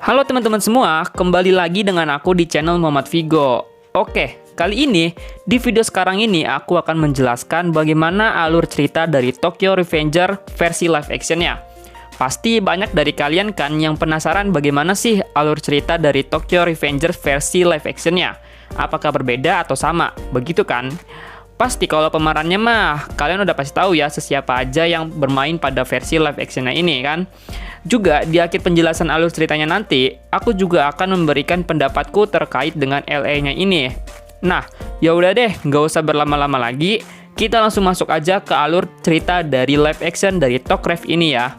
Halo teman-teman semua, kembali lagi dengan aku di channel Muhammad Vigo. Oke, kali ini, di video sekarang ini aku akan menjelaskan bagaimana alur cerita dari Tokyo Revenger versi live actionnya. Pasti banyak dari kalian kan yang penasaran bagaimana sih alur cerita dari Tokyo Revenger versi live actionnya. Apakah berbeda atau sama? Begitu kan? Pasti kalau pemerannya mah, kalian udah pasti tahu ya siapa aja yang bermain pada versi live actionnya ini kan. Juga di akhir penjelasan alur ceritanya nanti, aku juga akan memberikan pendapatku terkait dengan LA-nya ini. Nah, ya udah deh, nggak usah berlama-lama lagi, kita langsung masuk aja ke alur cerita dari live action dari Tokyo Rev ini ya.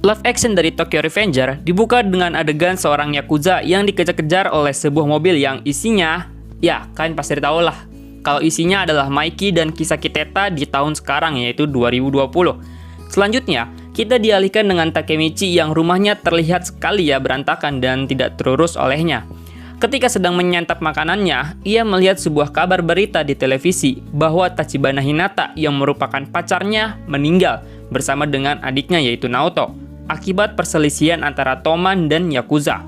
Live action dari Tokyo Revenger dibuka dengan adegan seorang Yakuza yang dikejar-kejar oleh sebuah mobil yang isinya, ya kalian pasti tahu lah, kalau isinya adalah Mikey dan Kisaki Teta di tahun sekarang yaitu 2020. Selanjutnya, kita dialihkan dengan Takemichi yang rumahnya terlihat sekali ya berantakan dan tidak terurus olehnya. Ketika sedang menyantap makanannya, ia melihat sebuah kabar berita di televisi bahwa Tachibana Hinata yang merupakan pacarnya meninggal bersama dengan adiknya yaitu Naoto akibat perselisihan antara Toman dan Yakuza.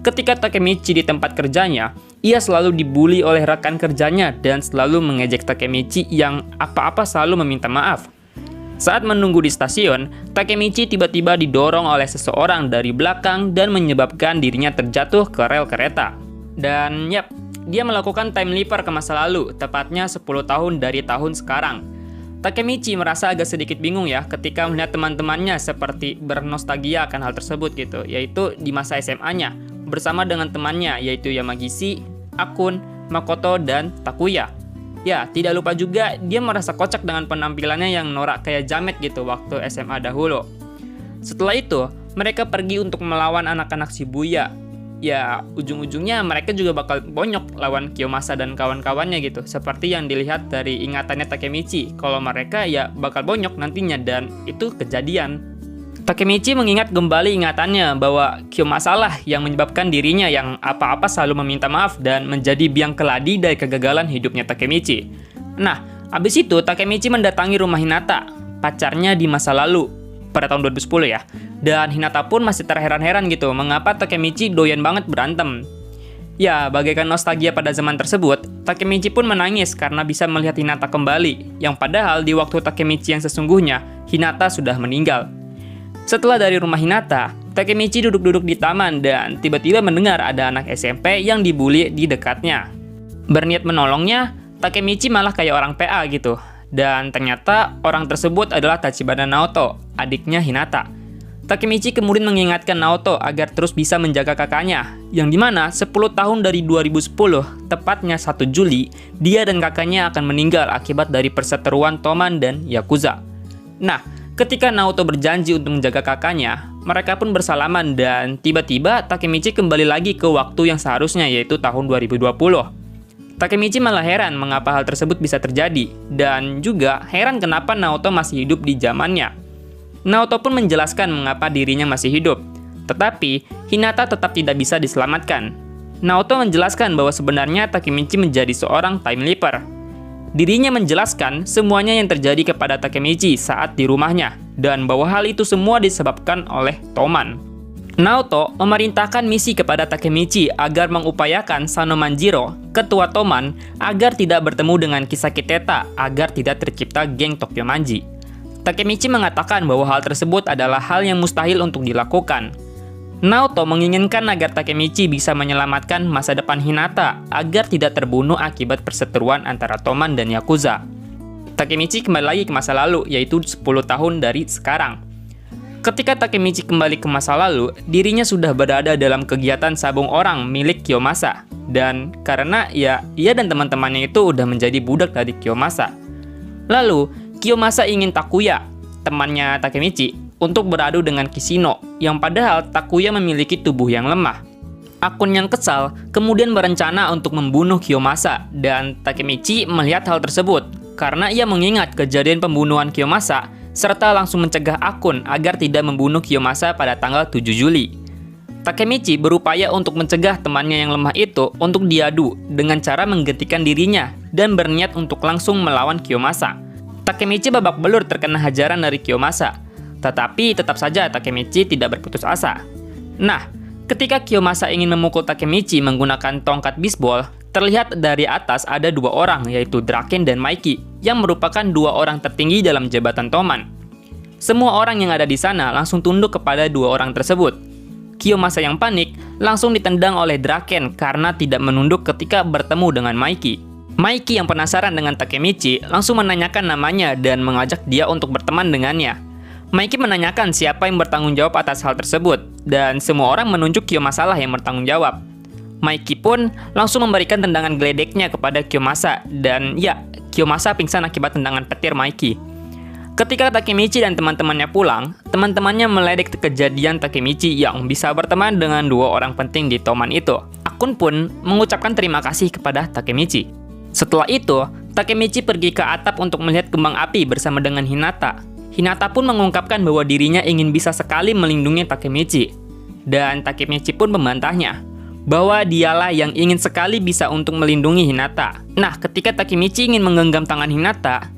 Ketika Takemichi di tempat kerjanya, ia selalu dibully oleh rekan kerjanya dan selalu mengejek Takemichi yang apa-apa selalu meminta maaf. Saat menunggu di stasiun, Takemichi tiba-tiba didorong oleh seseorang dari belakang dan menyebabkan dirinya terjatuh ke rel kereta. Dan yap, dia melakukan time leaper ke masa lalu, tepatnya 10 tahun dari tahun sekarang. Takemichi merasa agak sedikit bingung ya ketika melihat teman-temannya seperti bernostalgia akan hal tersebut gitu, yaitu di masa SMA-nya bersama dengan temannya yaitu Yamagishi, Akun, Makoto, dan Takuya. Ya, tidak lupa juga dia merasa kocak dengan penampilannya yang norak kayak jamet gitu waktu SMA dahulu. Setelah itu, mereka pergi untuk melawan anak-anak Shibuya. Ya, ujung-ujungnya mereka juga bakal bonyok lawan Kiyomasa dan kawan-kawannya gitu. Seperti yang dilihat dari ingatannya Takemichi, kalau mereka ya bakal bonyok nantinya dan itu kejadian. Takemichi mengingat kembali ingatannya bahwa Kiyomasa lah yang menyebabkan dirinya yang apa-apa selalu meminta maaf dan menjadi biang keladi dari kegagalan hidupnya Takemichi. Nah, abis itu Takemichi mendatangi rumah Hinata, pacarnya di masa lalu, pada tahun 2010 ya. Dan Hinata pun masih terheran-heran gitu, mengapa Takemichi doyan banget berantem. Ya, bagaikan nostalgia pada zaman tersebut, Takemichi pun menangis karena bisa melihat Hinata kembali, yang padahal di waktu Takemichi yang sesungguhnya, Hinata sudah meninggal. Setelah dari rumah Hinata, Takemichi duduk-duduk di taman dan tiba-tiba mendengar ada anak SMP yang dibully di dekatnya. Berniat menolongnya, Takemichi malah kayak orang PA gitu. Dan ternyata orang tersebut adalah Tachibana Naoto, adiknya Hinata. Takemichi kemudian mengingatkan Naoto agar terus bisa menjaga kakaknya, yang dimana 10 tahun dari 2010, tepatnya 1 Juli, dia dan kakaknya akan meninggal akibat dari perseteruan Toman dan Yakuza. Nah, ketika Naoto berjanji untuk menjaga kakaknya, mereka pun bersalaman dan tiba-tiba Takemichi kembali lagi ke waktu yang seharusnya yaitu tahun 2020. Takemichi malah heran mengapa hal tersebut bisa terjadi, dan juga heran kenapa Naoto masih hidup di zamannya. Naoto pun menjelaskan mengapa dirinya masih hidup, tetapi Hinata tetap tidak bisa diselamatkan. Naoto menjelaskan bahwa sebenarnya Takemichi menjadi seorang time leaper. Dirinya menjelaskan semuanya yang terjadi kepada Takemichi saat di rumahnya, dan bahwa hal itu semua disebabkan oleh Toman. Naoto memerintahkan misi kepada Takemichi agar mengupayakan Sano Manjiro, ketua Toman, agar tidak bertemu dengan Kisaki Teta agar tidak tercipta geng Tokyo Manji. Takemichi mengatakan bahwa hal tersebut adalah hal yang mustahil untuk dilakukan. Naoto menginginkan agar Takemichi bisa menyelamatkan masa depan Hinata agar tidak terbunuh akibat perseteruan antara Toman dan Yakuza. Takemichi kembali lagi ke masa lalu, yaitu 10 tahun dari sekarang. Ketika Takemichi kembali ke masa lalu, dirinya sudah berada dalam kegiatan sabung orang milik Kiyomasa. Dan karena ya, ia dan teman-temannya itu udah menjadi budak dari Kiyomasa. Lalu, Kiyomasa ingin Takuya, temannya Takemichi, untuk beradu dengan Kishino, yang padahal Takuya memiliki tubuh yang lemah. Akun yang kesal kemudian berencana untuk membunuh Kiyomasa, dan Takemichi melihat hal tersebut karena ia mengingat kejadian pembunuhan Kiyomasa serta langsung mencegah Akun agar tidak membunuh Kiyomasa pada tanggal 7 Juli. Takemichi berupaya untuk mencegah temannya yang lemah itu untuk diadu dengan cara menggantikan dirinya dan berniat untuk langsung melawan Kiyomasa. Takemichi babak belur terkena hajaran dari Kiyomasa, tetapi tetap saja Takemichi tidak berputus asa. Nah, ketika Kiyomasa ingin memukul Takemichi menggunakan tongkat bisbol, terlihat dari atas ada dua orang, yaitu Draken dan Maiki, yang merupakan dua orang tertinggi dalam jabatan Toman. Semua orang yang ada di sana langsung tunduk kepada dua orang tersebut. Kiyomasa yang panik langsung ditendang oleh Draken karena tidak menunduk ketika bertemu dengan Maiki. Maiki yang penasaran dengan Takemichi langsung menanyakan namanya dan mengajak dia untuk berteman dengannya. Maiki menanyakan siapa yang bertanggung jawab atas hal tersebut, dan semua orang menunjuk Kiyomasa lah yang bertanggung jawab. Maiki pun langsung memberikan tendangan geledeknya kepada Kiyomasa, dan ya, Kiyomasa pingsan akibat tendangan petir Maiki. Ketika Takemichi dan teman-temannya pulang, teman-temannya meledek kejadian Takemichi yang bisa berteman dengan dua orang penting di Toman itu. Akun pun mengucapkan terima kasih kepada Takemichi. Setelah itu, Takemichi pergi ke atap untuk melihat kembang api bersama dengan Hinata. Hinata pun mengungkapkan bahwa dirinya ingin bisa sekali melindungi Takemichi. Dan Takemichi pun membantahnya bahwa dialah yang ingin sekali bisa untuk melindungi Hinata. Nah, ketika Takemichi ingin menggenggam tangan Hinata,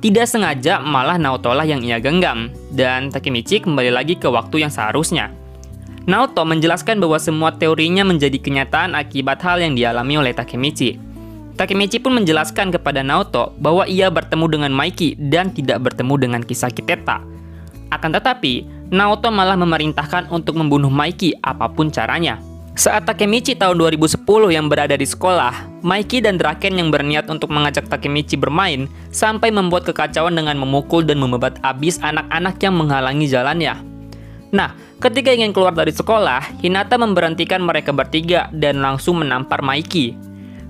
tidak sengaja malah Naoto lah yang ia genggam, dan Takemichi kembali lagi ke waktu yang seharusnya. Naoto menjelaskan bahwa semua teorinya menjadi kenyataan akibat hal yang dialami oleh Takemichi. Takemichi pun menjelaskan kepada Naoto bahwa ia bertemu dengan Maiki dan tidak bertemu dengan Kisaki Teta. Akan tetapi, Naoto malah memerintahkan untuk membunuh Maiki apapun caranya. Saat Takemichi tahun 2010 yang berada di sekolah, Maiki dan Draken yang berniat untuk mengajak Takemichi bermain sampai membuat kekacauan dengan memukul dan membabat habis anak-anak yang menghalangi jalannya. Nah, ketika ingin keluar dari sekolah, Hinata memberhentikan mereka bertiga dan langsung menampar Maiki.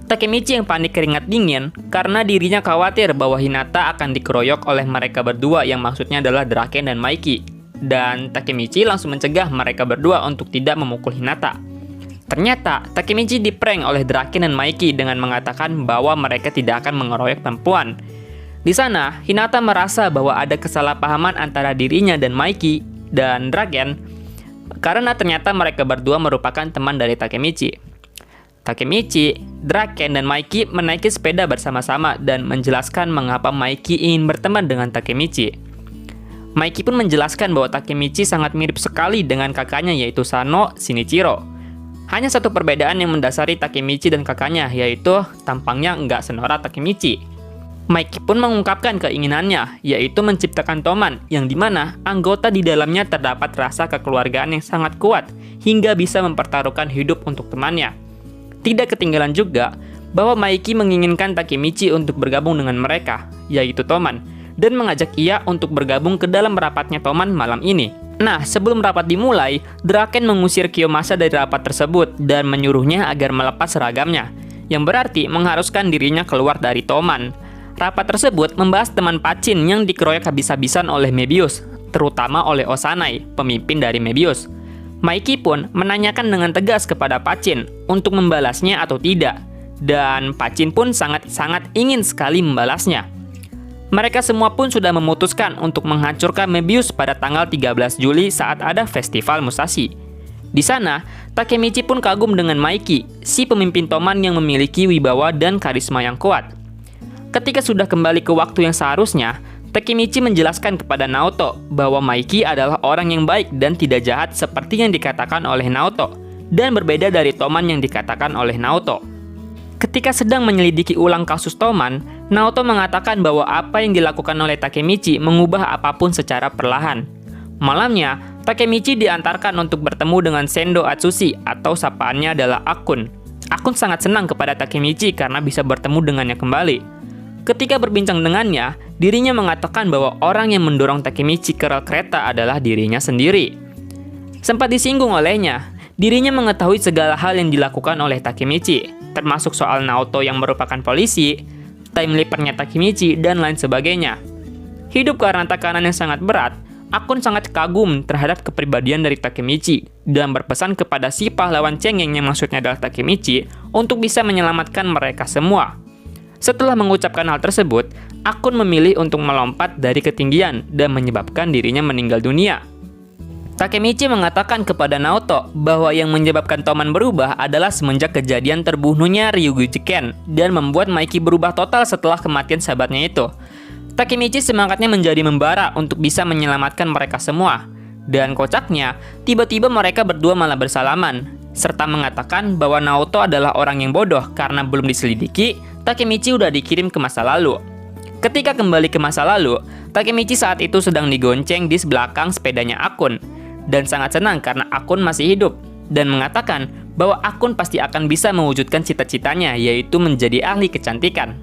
Takemichi yang panik keringat dingin karena dirinya khawatir bahwa Hinata akan dikeroyok oleh mereka berdua yang maksudnya adalah Draken dan Maiki. Dan Takemichi langsung mencegah mereka berdua untuk tidak memukul Hinata. Ternyata, Takemichi diprank oleh Draken dan Maiki dengan mengatakan bahwa mereka tidak akan mengeroyok perempuan. Di sana, Hinata merasa bahwa ada kesalahpahaman antara dirinya dan Maiki dan Draken karena ternyata mereka berdua merupakan teman dari Takemichi. Takemichi, Draken, dan Maiki menaiki sepeda bersama-sama dan menjelaskan mengapa Maiki ingin berteman dengan Takemichi. Maiki pun menjelaskan bahwa Takemichi sangat mirip sekali dengan kakaknya yaitu Sano Shinichiro. Hanya satu perbedaan yang mendasari Takemichi dan kakaknya, yaitu tampangnya nggak senorat Takemichi. Maiki pun mengungkapkan keinginannya, yaitu menciptakan Toman, yang dimana anggota di dalamnya terdapat rasa kekeluargaan yang sangat kuat, hingga bisa mempertaruhkan hidup untuk temannya. Tidak ketinggalan juga bahwa Maiki menginginkan Takemichi untuk bergabung dengan mereka, yaitu Toman, dan mengajak ia untuk bergabung ke dalam rapatnya Toman malam ini. Nah, sebelum rapat dimulai, Draken mengusir Kiyomasa dari rapat tersebut dan menyuruhnya agar melepas seragamnya, yang berarti mengharuskan dirinya keluar dari Toman. Rapat tersebut membahas teman Pachin yang dikeroyok habis-habisan oleh Mebius, terutama oleh Osanai, pemimpin dari Mebius. Maiki pun menanyakan dengan tegas kepada Pachin untuk membalasnya atau tidak, dan Pachin pun sangat-sangat ingin sekali membalasnya. Mereka semua pun sudah memutuskan untuk menghancurkan Mebius pada tanggal 13 Juli saat ada festival Musashi. Di sana, Takemichi pun kagum dengan Maiki, si pemimpin Toman yang memiliki wibawa dan karisma yang kuat. Ketika sudah kembali ke waktu yang seharusnya, Takemichi menjelaskan kepada Naoto bahwa Maiki adalah orang yang baik dan tidak jahat seperti yang dikatakan oleh Naoto, dan berbeda dari Toman yang dikatakan oleh Naoto. Ketika sedang menyelidiki ulang kasus Toman, Naoto mengatakan bahwa apa yang dilakukan oleh Takemichi mengubah apapun secara perlahan. Malamnya, Takemichi diantarkan untuk bertemu dengan Sendo Atsushi atau sapaannya adalah Akun. Akun sangat senang kepada Takemichi karena bisa bertemu dengannya kembali. Ketika berbincang dengannya, dirinya mengatakan bahwa orang yang mendorong Takemichi ke rel kereta adalah dirinya sendiri. Sempat disinggung olehnya, dirinya mengetahui segala hal yang dilakukan oleh Takemichi, termasuk soal Naoto yang merupakan polisi, time leapernya Takemichi, dan lain sebagainya. Hidup karena tekanan yang sangat berat, Akun sangat kagum terhadap kepribadian dari Takemichi, dan berpesan kepada si pahlawan cengeng yang maksudnya adalah Takemichi, untuk bisa menyelamatkan mereka semua. Setelah mengucapkan hal tersebut, Akun memilih untuk melompat dari ketinggian dan menyebabkan dirinya meninggal dunia. Takemichi mengatakan kepada Naoto bahwa yang menyebabkan Toman berubah adalah semenjak kejadian terbunuhnya Ryuguchi Ken dan membuat Maiki berubah total setelah kematian sahabatnya itu. Takemichi semangatnya menjadi membara untuk bisa menyelamatkan mereka semua. Dan kocaknya, tiba-tiba mereka berdua malah bersalaman, serta mengatakan bahwa Naoto adalah orang yang bodoh karena belum diselidiki, Takemichi udah dikirim ke masa lalu. Ketika kembali ke masa lalu, Takemichi saat itu sedang digonceng di belakang sepedanya Akun, dan sangat senang karena Akun masih hidup, dan mengatakan bahwa Akun pasti akan bisa mewujudkan cita-citanya, yaitu menjadi ahli kecantikan.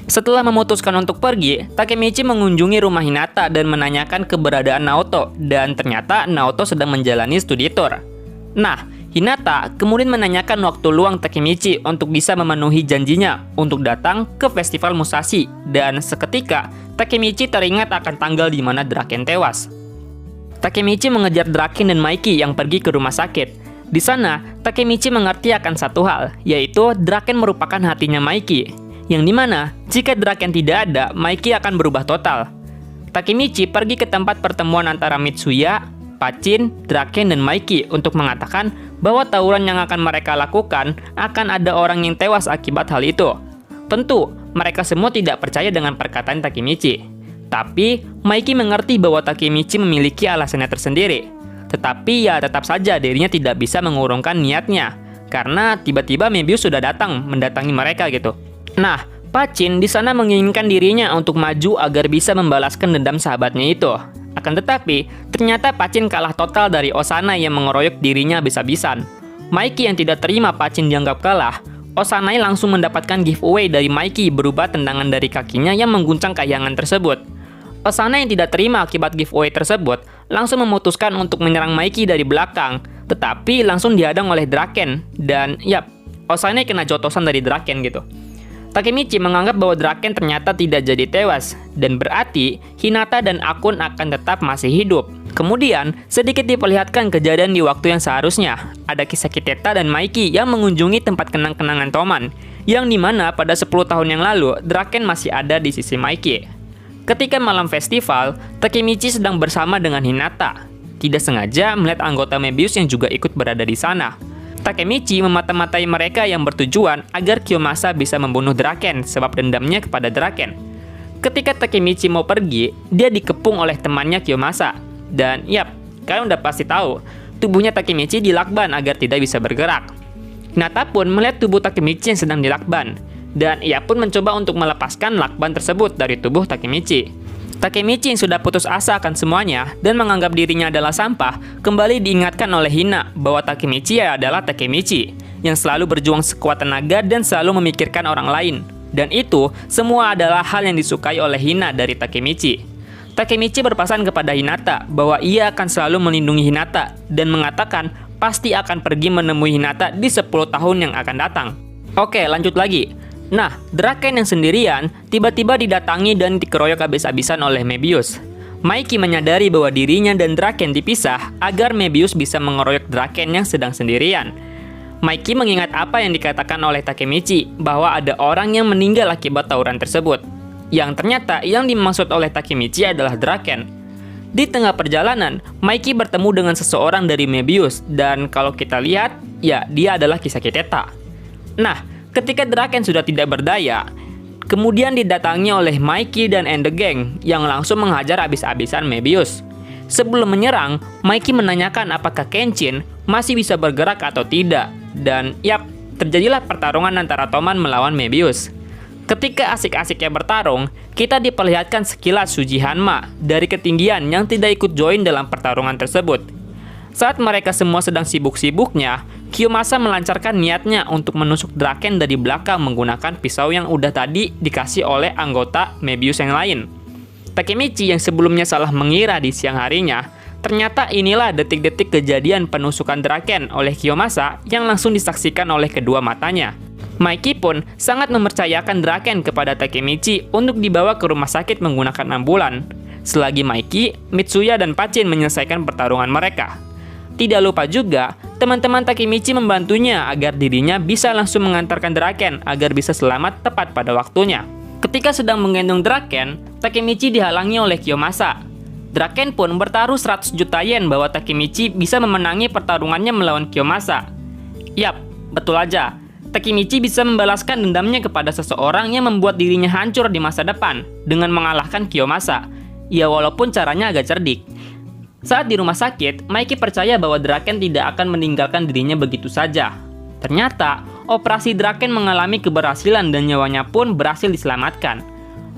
Setelah memutuskan untuk pergi, Takemichi mengunjungi rumah Hinata dan menanyakan keberadaan Naoto, dan ternyata Naoto sedang menjalani studi tour. Nah, Hinata kemudian menanyakan waktu luang Takemichi untuk bisa memenuhi janjinya untuk datang ke festival Musashi, dan seketika Takemichi teringat akan tanggal di mana Draken tewas. Takemichi mengejar Draken dan Maiki yang pergi ke rumah sakit. Di sana, Takemichi mengerti akan satu hal, yaitu Draken merupakan hatinya Maiki, yang dimana jika Draken tidak ada, Maiki akan berubah total. Takemichi pergi ke tempat pertemuan antara Mitsuya, Pachin, Draken, dan Maiki untuk mengatakan bahwa tawuran yang akan mereka lakukan akan ada orang yang tewas akibat hal itu. Tentu, mereka semua tidak percaya dengan perkataan Takemichi. Tapi, Maiki mengerti bahwa Takemichi memiliki alasannya tersendiri. Tetapi ya tetap saja dirinya tidak bisa mengurungkan niatnya, karena tiba-tiba Mebius sudah datang mendatangi mereka gitu. Nah, Pachin di sana menginginkan dirinya untuk maju agar bisa membalaskan dendam sahabatnya itu. Akan tetapi, ternyata Pachin kalah total dari Osanai yang mengeroyok dirinya habis-habisan. Maiki yang tidak terima Pachin dianggap kalah, Osanai langsung mendapatkan giveaway dari Maiki berupa tendangan dari kakinya yang mengguncang kahyangan tersebut. Osanai yang tidak terima akibat giveaway tersebut langsung memutuskan untuk menyerang Maiki dari belakang, tetapi langsung dihadang oleh Draken, dan yap, Osanai kena jotosan dari Draken gitu. Takemichi menganggap bahwa Draken ternyata tidak jadi tewas, dan berarti Hinata dan Akun akan tetap masih hidup. Kemudian, sedikit diperlihatkan kejadian di waktu yang seharusnya. Ada kisah Kiteta dan Maiki yang mengunjungi tempat kenang-kenangan Toman, yang dimana pada 10 tahun yang lalu, Draken masih ada di sisi Maiki. Ketika malam festival, Takemichi sedang bersama dengan Hinata. Tidak sengaja melihat anggota Mebius yang juga ikut berada di sana. Takemichi memata-matai mereka yang bertujuan agar Kiyomasa bisa membunuh Draken sebab dendamnya kepada Draken. Ketika Takemichi mau pergi, dia dikepung oleh temannya Kiyomasa. Dan yap, kalian udah pasti tahu, tubuhnya Takemichi dilakban agar tidak bisa bergerak. Hinata pun melihat tubuh Takemichi yang sedang dilakban, dan ia pun mencoba untuk melepaskan lakban tersebut dari tubuh Takemichi. Takemichi yang sudah putus asa akan semuanya dan menganggap dirinya adalah sampah, kembali diingatkan oleh Hina bahwa Takemichi adalah Takemichi, yang selalu berjuang sekuat tenaga dan selalu memikirkan orang lain. Dan itu semua adalah hal yang disukai oleh Hina dari Takemichi. Takemichi berpesan kepada Hinata bahwa ia akan selalu melindungi Hinata dan mengatakan pasti akan pergi menemui Hinata di 10 tahun yang akan datang. Oke, lanjut lagi. Nah, Draken yang sendirian tiba-tiba didatangi dan dikeroyok habis-habisan oleh Mebius. Maiki menyadari bahwa dirinya dan Draken dipisah agar Mebius bisa mengeroyok Draken yang sedang sendirian. Maiki mengingat apa yang dikatakan oleh Takemichi bahwa ada orang yang meninggal akibat tawuran tersebut. Yang ternyata yang dimaksud oleh Takemichi adalah Draken. Di tengah perjalanan, Maiki bertemu dengan seseorang dari Mebius, dan kalau kita lihat, ya dia adalah Kisaki Teta. Nah, ketika Draken sudah tidak berdaya, kemudian didatangi oleh Maiki dan the Gang yang langsung menghajar habis-habisan Mebius. Sebelum menyerang, Maiki menanyakan apakah Kenshin masih bisa bergerak atau tidak. Dan yap, terjadilah pertarungan antara Toman melawan Mebius. Ketika asik-asiknya bertarung, kita diperlihatkan sekilas Shuji Hanma dari ketinggian yang tidak ikut join dalam pertarungan tersebut. Saat mereka semua sedang sibuk-sibuknya, Kiyomasa melancarkan niatnya untuk menusuk Draken dari belakang menggunakan pisau yang udah tadi dikasih oleh anggota Mebius yang lain. Takemichi yang sebelumnya salah mengira di siang harinya, ternyata inilah detik-detik kejadian penusukan Draken oleh Kiyomasa yang langsung disaksikan oleh kedua matanya. Maiki pun sangat mempercayakan Draken kepada Takemichi untuk dibawa ke rumah sakit menggunakan ambulan. Selagi Maiki, Mitsuya, dan Pachin menyelesaikan pertarungan mereka. Tidak lupa juga, teman-teman Takemichi membantunya agar dirinya bisa langsung mengantarkan Draken agar bisa selamat tepat pada waktunya. Ketika sedang menggendong Draken, Takemichi dihalangi oleh Kiyomasa. Draken pun bertaruh 100 juta yen bahwa Takemichi bisa memenangi pertarungannya melawan Kiyomasa. Yap, betul aja. Takemichi bisa membalaskan dendamnya kepada seseorang yang membuat dirinya hancur di masa depan dengan mengalahkan Kiyomasa. Ya walaupun caranya agak cerdik. Saat di rumah sakit, Maiki percaya bahwa Draken tidak akan meninggalkan dirinya begitu saja. Ternyata, operasi Draken mengalami keberhasilan dan nyawanya pun berhasil diselamatkan.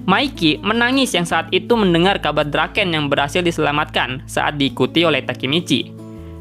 Maiki menangis yang saat itu mendengar kabar Draken yang berhasil diselamatkan saat diikuti oleh Takemichi.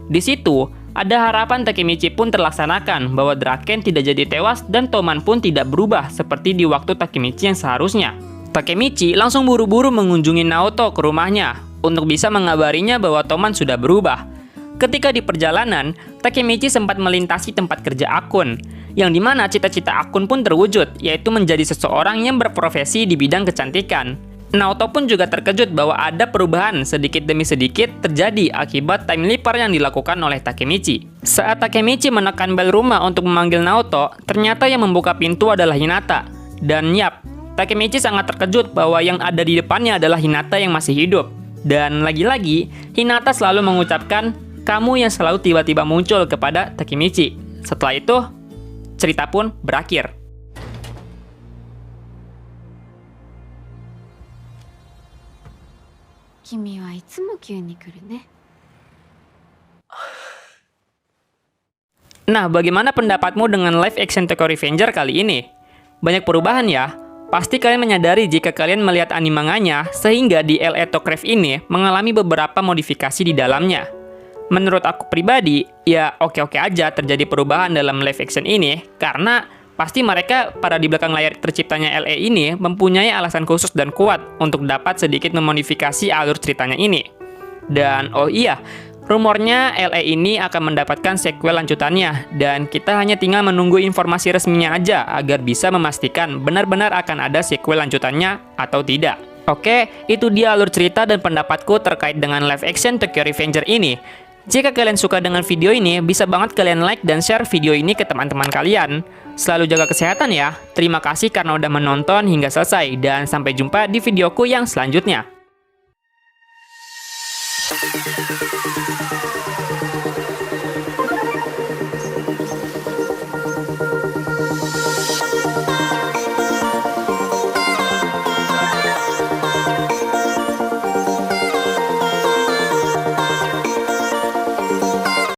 Di situ, ada harapan Takemichi pun terlaksanakan bahwa Draken tidak jadi tewas dan Toman pun tidak berubah seperti di waktu Takemichi yang seharusnya. Takemichi langsung buru-buru mengunjungi Naoto ke rumahnya untuk bisa mengabarinya bahwa Toman sudah berubah. Ketika di perjalanan, Takemichi sempat melintasi tempat kerja Akun, yang dimana cita-cita Akun pun terwujud, yaitu menjadi seseorang yang berprofesi di bidang kecantikan. Naoto pun juga terkejut bahwa ada perubahan sedikit demi sedikit terjadi akibat time leaper yang dilakukan oleh Takemichi. Saat Takemichi menekan bel rumah untuk memanggil Naoto, ternyata yang membuka pintu adalah Hinata. Dan yap, Takemichi sangat terkejut bahwa yang ada di depannya adalah Hinata yang masih hidup. Dan lagi-lagi, Hinata selalu mengucapkan, "Kamu yang selalu tiba-tiba muncul," kepada Takemichi. Setelah itu, cerita pun berakhir. Kimi wa itsumo kyū ni kuru ne. Nah, bagaimana pendapatmu dengan live action Tokyo Revenger kali ini? Banyak perubahan ya? Pasti kalian menyadari jika kalian melihat animanganya, sehingga di LA Tokrev ini mengalami beberapa modifikasi di dalamnya. Menurut aku pribadi, ya oke-oke aja terjadi perubahan dalam live action ini, karena pasti mereka pada di belakang layar terciptanya LA ini mempunyai alasan khusus dan kuat untuk dapat sedikit memodifikasi alur ceritanya ini. Dan oh iya, rumornya LA ini akan mendapatkan sequel lanjutannya, dan kita hanya tinggal menunggu informasi resminya aja agar bisa memastikan benar-benar akan ada sequel lanjutannya atau tidak. Oke, itu dia alur cerita dan pendapatku terkait dengan live action Tokyo Revenger ini. Jika kalian suka dengan video ini, bisa banget kalian like dan share video ini ke teman-teman kalian. Selalu jaga kesehatan ya. Terima kasih karena udah menonton hingga selesai, dan sampai jumpa di videoku yang selanjutnya.